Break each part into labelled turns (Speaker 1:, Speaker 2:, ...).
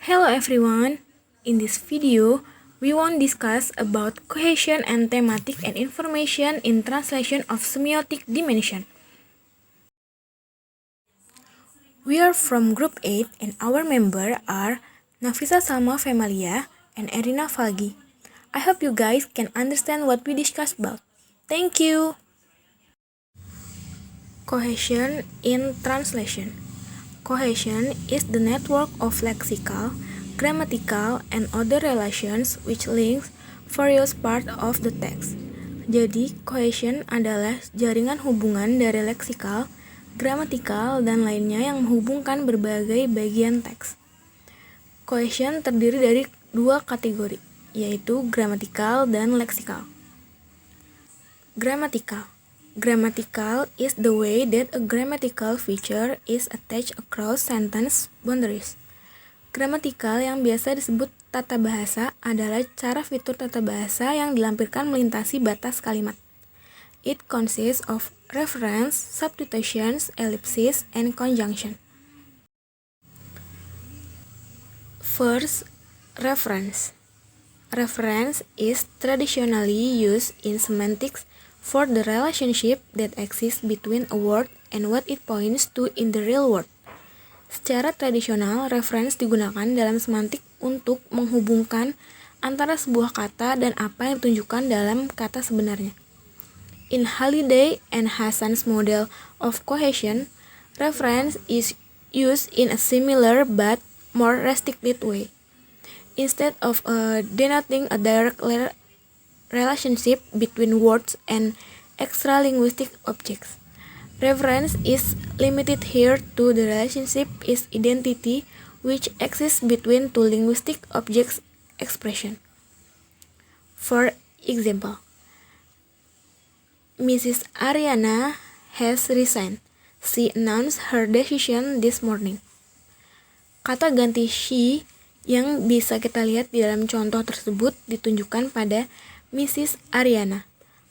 Speaker 1: Hello everyone. In this video, we want to discuss about cohesion and thematic and information in translation of semiotic dimension. We are from group 8 and our member are Nafisa Salma Femalia and Erina Falgi. I hope you guys can understand what we discussed about. Thank you. Cohesion in translation. Cohesion is the network of lexical, grammatical, and other relations which links various parts of the text. Jadi, cohesion adalah jaringan hubungan dari leksikal, gramatikal, dan lainnya yang menghubungkan berbagai bagian teks. Cohesion terdiri dari dua kategori, yaitu gramatikal dan leksikal. Grammatical is the way that a grammatical feature is attached across sentence boundaries. Gramatikal yang biasa disebut tata bahasa adalah cara fitur tata bahasa yang dilampirkan melintasi batas kalimat. It consists of reference, substitutions, ellipsis, and conjunction. First, reference. Reference is traditionally used in semantics for the relationship that exists between a word and what it points to in the real world. Secara tradisional, reference digunakan dalam semantik untuk menghubungkan antara sebuah kata dan apa yang ditunjukkan dalam kata sebenarnya. In Halliday and Hasan's model of cohesion, reference is used in a similar but more restricted way. Instead of denoting a direct relationship between words and extra-linguistic objects, reference is limited here to the relationship is identity which exists between two linguistic objects expression. For example, Mrs. Ariana has resigned. She announced her decision this morning. Kata ganti she yang bisa kita lihat di dalam contoh tersebut ditunjukkan pada Mrs. Ariana.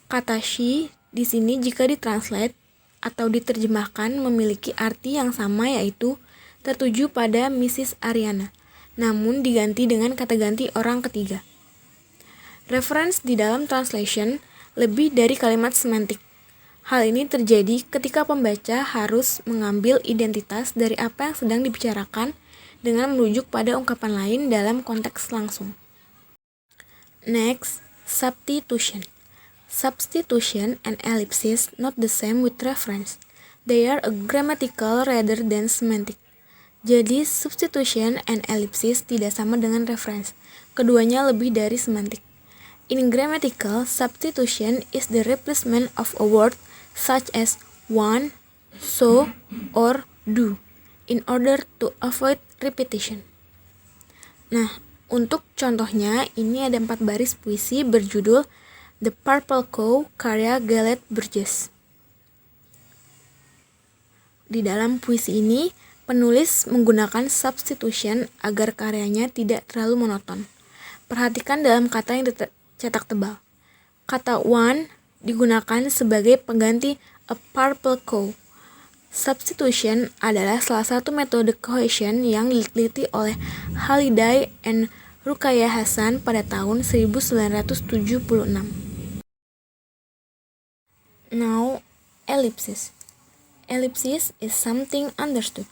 Speaker 1: Kata she di sini jika ditranslate atau diterjemahkan memiliki arti yang sama yaitu tertuju pada Mrs. Ariana, namun diganti dengan kata ganti orang ketiga. Reference di dalam translation lebih dari kalimat semantik. Hal ini terjadi ketika pembaca harus mengambil identitas dari apa yang sedang dibicarakan dengan merujuk pada ungkapan lain dalam konteks langsung. Next, substitution. Substitution and ellipsis not the same with reference. They are a grammatical rather than semantic. Jadi, substitution and ellipsis tidak sama dengan reference. Keduanya lebih dari semantik. In grammatical, substitution is the replacement of a word such as want, so, or do in order to avoid repetition. Nah, untuk contohnya, ini ada 4 baris puisi berjudul The Purple Cow karya Galet Burgess. Di dalam puisi ini, penulis menggunakan substitution agar karyanya tidak terlalu monoton. Perhatikan dalam kata yang dicetak tebal. Kata one digunakan sebagai pengganti a purple cow. Substitution adalah salah satu metode cohesion yang diteliti oleh Halliday and Ruqayyah Hasan pada tahun 1976. Now, ellipsis. Ellipsis is something understood.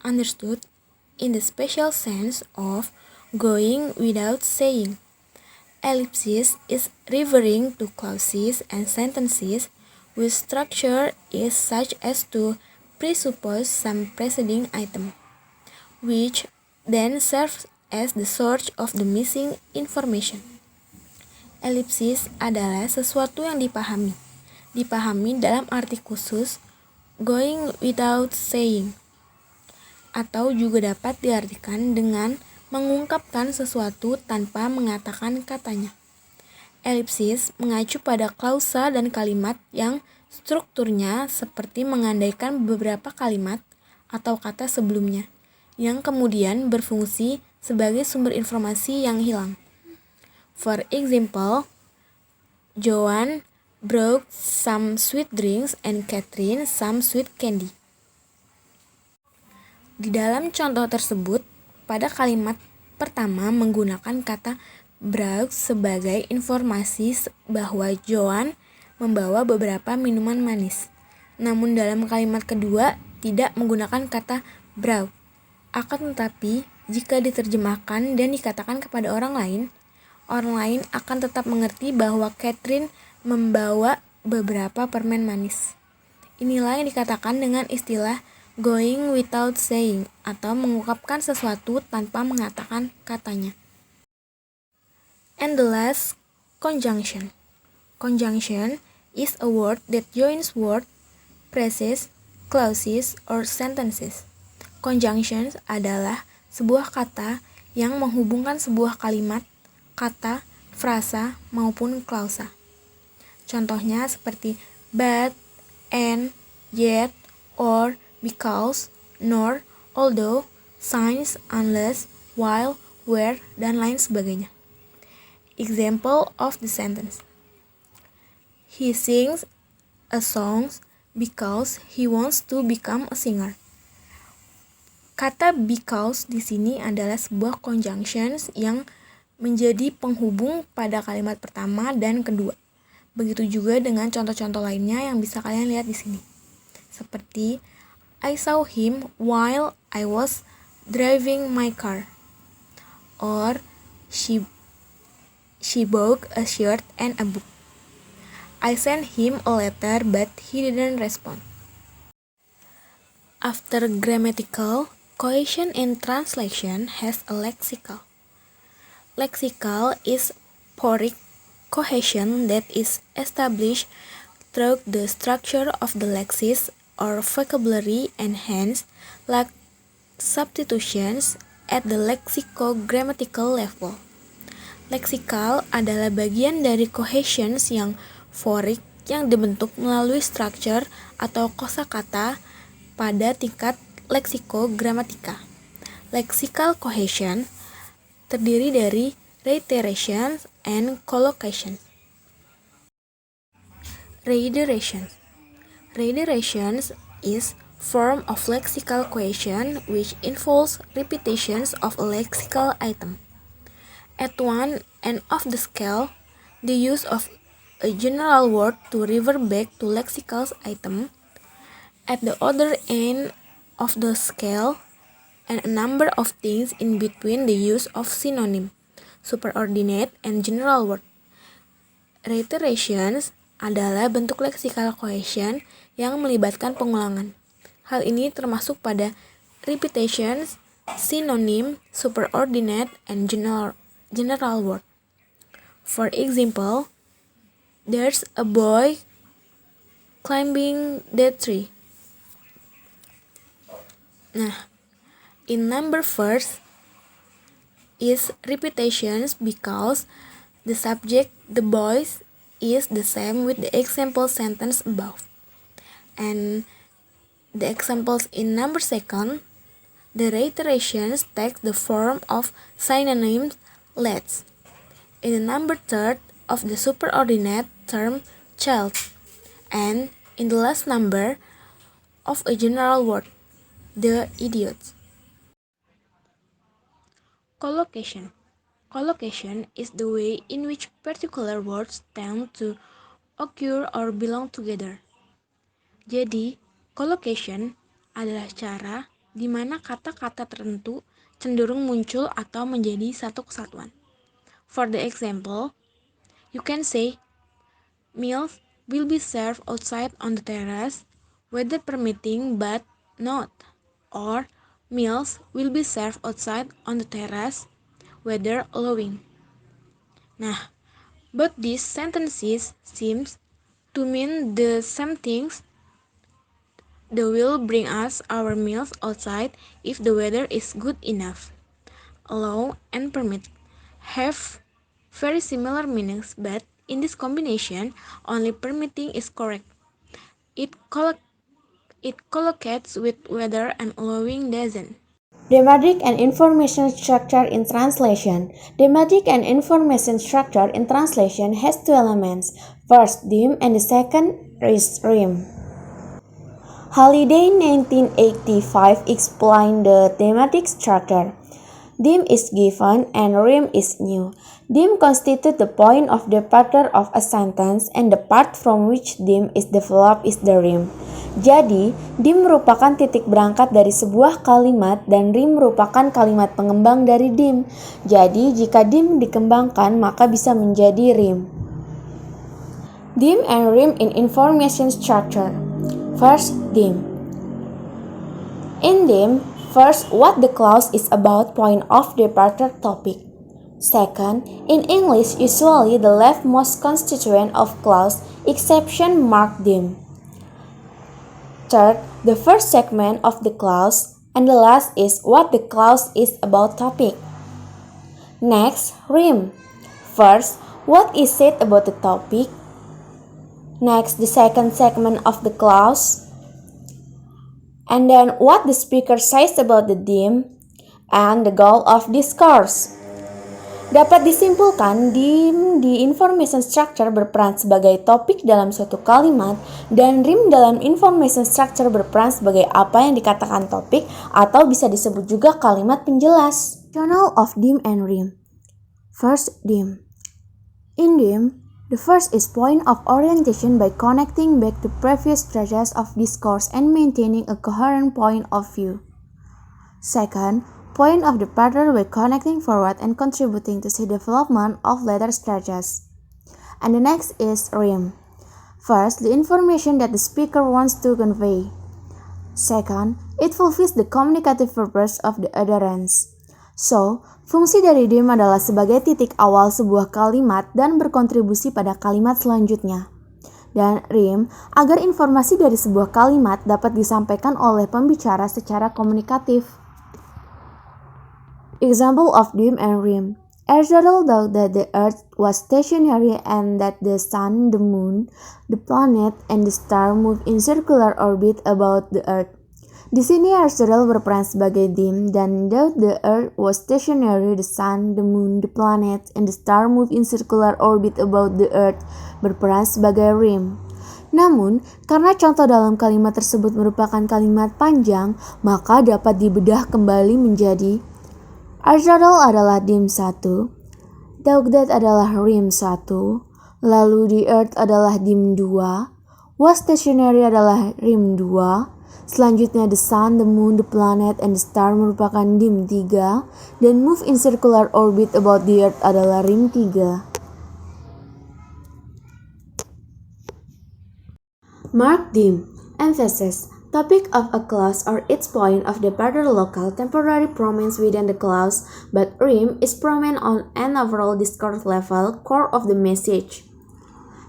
Speaker 1: Understood in the special sense of going without saying. Ellipsis is referring to clauses and sentences whose structure is such as to presuppose some preceding item, which then serves as the source of the missing information. Ellipsis adalah sesuatu yang dipahami dalam arti khusus going without saying, atau juga dapat diartikan dengan mengungkapkan sesuatu tanpa mengatakan katanya. Ellipsis mengacu pada klausa dan kalimat yang strukturnya seperti mengandaikan beberapa kalimat atau kata sebelumnya, yang kemudian berfungsi sebagai sumber informasi yang hilang. For example, Joan brought some sweet drinks and Catherine some sweet candy. Di dalam contoh tersebut, pada kalimat pertama menggunakan kata brought sebagai informasi bahwa Joan membawa beberapa minuman manis. Namun dalam kalimat kedua tidak menggunakan kata brought. Akan tetapi, jika diterjemahkan dan dikatakan kepada orang lain akan tetap mengerti bahwa Catherine membawa beberapa permen manis. Inilah yang dikatakan dengan istilah going without saying atau mengungkapkan sesuatu tanpa mengatakan katanya. And the last, conjunction. Conjunction is a word that joins words, phrases, clauses, or sentences. Conjunctions adalah sebuah kata yang menghubungkan sebuah kalimat, kata, frasa, maupun klausa. Contohnya seperti but, and, yet, or, because, nor, although, since, unless, while, where, dan lain sebagainya. Example of the sentence. He sings a song because he wants to become a singer. Kata because di sini adalah sebuah conjunctions yang menjadi penghubung pada kalimat pertama dan kedua. Begitu juga dengan contoh-contoh lainnya yang bisa kalian lihat di sini. Seperti I saw him while I was driving my car. Or she bought a shirt and a book. I sent him a letter but he didn't respond. After grammatical, cohesion and translation has a lexical. Lexical is phoric cohesion that is established through the structure of the lexis or vocabulary and hence lack substitutions at the lexico-grammatical level. Leksikal adalah bagian dari cohesions yang phoric yang dibentuk melalui structure atau kosakata pada tingkat leksiko-gramatika. Lexical cohesion terdiri dari reiteration and collocation. Reiteration is form of lexical cohesion which involves repetitions of a lexical item. At one end of the scale, the use of a general word to refer back to lexical item. At the other end of the scale, and a number of things in between the use of synonym, superordinate, and general word. Reiterations adalah bentuk lexical cohesion yang melibatkan pengulangan. Hal ini termasuk pada repetitions, synonym, superordinate, and general word. For example, there's a boy climbing that tree. Nah, in number first is repetitions because the subject, the boy, is the same with the example sentence above. And the examples in number second, the reiterations take the form of synonyms let's. In the number third of the superordinate term child. And in the last number of a general word, the idiot. Collocation. Collocation is the way in which particular words tend to occur or belong together. Jadi, collocation adalah cara di mana kata-kata tertentu cenderung muncul atau menjadi satu kesatuan. For the example, you can say, meals will be served outside on the terrace, weather permitting but not. Or, meals will be served outside on the terrace, weather allowing. Nah, both these sentences seems to mean the same things. They will bring us our meals outside if the weather is good enough. Allow and permit have very similar meanings, but in this combination, only permitting is correct. It collocates with weather and allowing doesn't.
Speaker 2: Thematic and information structure in translation. Thematic and information structure in translation has two elements. First, theme, and the second is rhyme. Halliday 1985 explained the thematic structure. dim is given and rim is new. Dim constitute the point of departure of a sentence and the part from which dim is developed is the rim. Jadi, dim merupakan titik berangkat dari sebuah kalimat dan rim merupakan kalimat pengembang dari dim. Jadi, jika dim dikembangkan maka bisa menjadi rim. Dim and rim in information structure. First, dim. In dim, first, what the clause is about, point of departure, topic. Second, in English, usually the leftmost constituent of clause, exception mark dim. Third, the first segment of the clause, and the last is what the clause is about, topic. Next, rim. First, what is said about the topic. Next, the second segment of the clause. And then what the speaker says about the dim and the goal of discourse. Dapat disimpulkan, dim di information structure berperan sebagai topik dalam suatu kalimat dan rim dalam information structure berperan sebagai apa yang dikatakan topik atau bisa disebut juga kalimat penjelas. Journal of dim and rim. First, dim. In dim, the first is point of orientation by connecting back to previous stages of discourse and maintaining a coherent point of view. Second, point of departure by connecting forward and contributing to the development of later stages. And the next is rim. First, the information that the speaker wants to convey. Second, it fulfills the communicative purpose of the utterance. So, fungsi dari dim adalah sebagai titik awal sebuah kalimat dan berkontribusi pada kalimat selanjutnya. Dan rim, agar informasi dari sebuah kalimat dapat disampaikan oleh pembicara secara komunikatif. Example of dim and rim. Aristotle thought that the earth was stationary and that the sun, the moon, the planet, and the star move in circular orbit about the earth. Di sini Aristotle berperan sebagai dim dan though the earth was stationary, the sun, the moon, the planet, and the star move in circular orbit about the earth berperan sebagai rim. Namun, karena contoh dalam kalimat tersebut merupakan kalimat panjang, maka dapat dibedah kembali menjadi Aristotle adalah dim 1, Thought adalah rim 1, lalu the earth adalah dim 2, was stationary adalah rim 2, selanjutnya the sun, the moon, the planet, and the star merupakan dim 3, dan move in circular orbit about the earth adalah rim 3. Mark dim. Emphasis. Topic of a clause or its point of departure local temporary prominence within the clause, but rim is prominent on an overall discourse level, core of the message.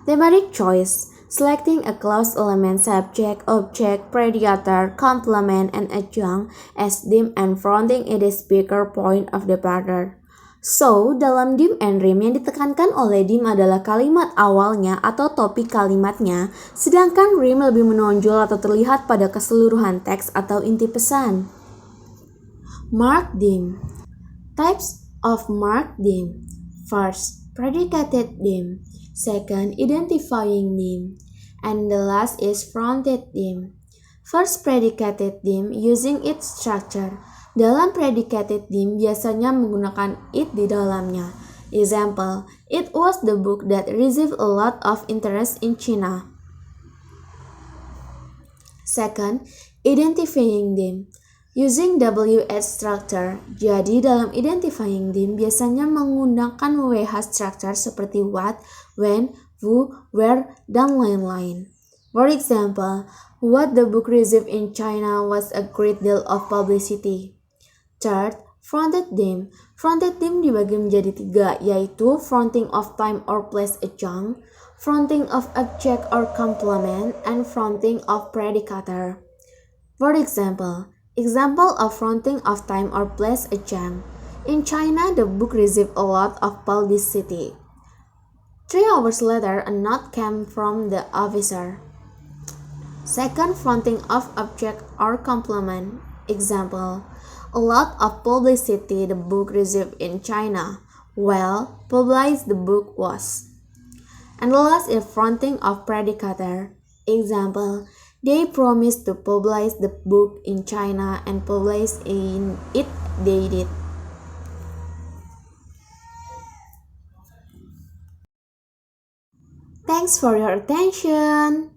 Speaker 2: Thematic choice. Selecting a clause element subject, object, predicator, complement, and adjunct as dim and fronting it is speaker point of departure. So, dalam dim and rim yang ditekankan oleh dim adalah kalimat awalnya atau topik kalimatnya, sedangkan rim lebih menonjol atau terlihat pada keseluruhan teks atau inti pesan. Mark dim. Types of mark dim. First, predicated dim. Second, identifying dim. And the last is fronted dim. First, predicated dim using its structure. Dalam predicated dim biasanya menggunakan it di dalamnya. Example, it was the book that received a lot of interest in China. Second, identifying dim. Using WH structure. Jadi dalam identifying dim biasanya menggunakan WH structure seperti what, when, who, where, dan lain-lain. For example, what the book received in China was a great deal of publicity. Third, fronted dim. Fronted dim dibagi menjadi 3, yaitu fronting of time or place adjunct, fronting of object or complement, and fronting of predicator. For example of fronting of time or place adjunct. In China, the book received a lot of publicity. 3 hours later, a note came from the officer. Second, fronting of object or complement. Example, a lot of publicity the book received in China. Well published the book was. And the last is fronting of predicator. Example, they promised to publish the book in China and publish it they did. Thanks for your attention.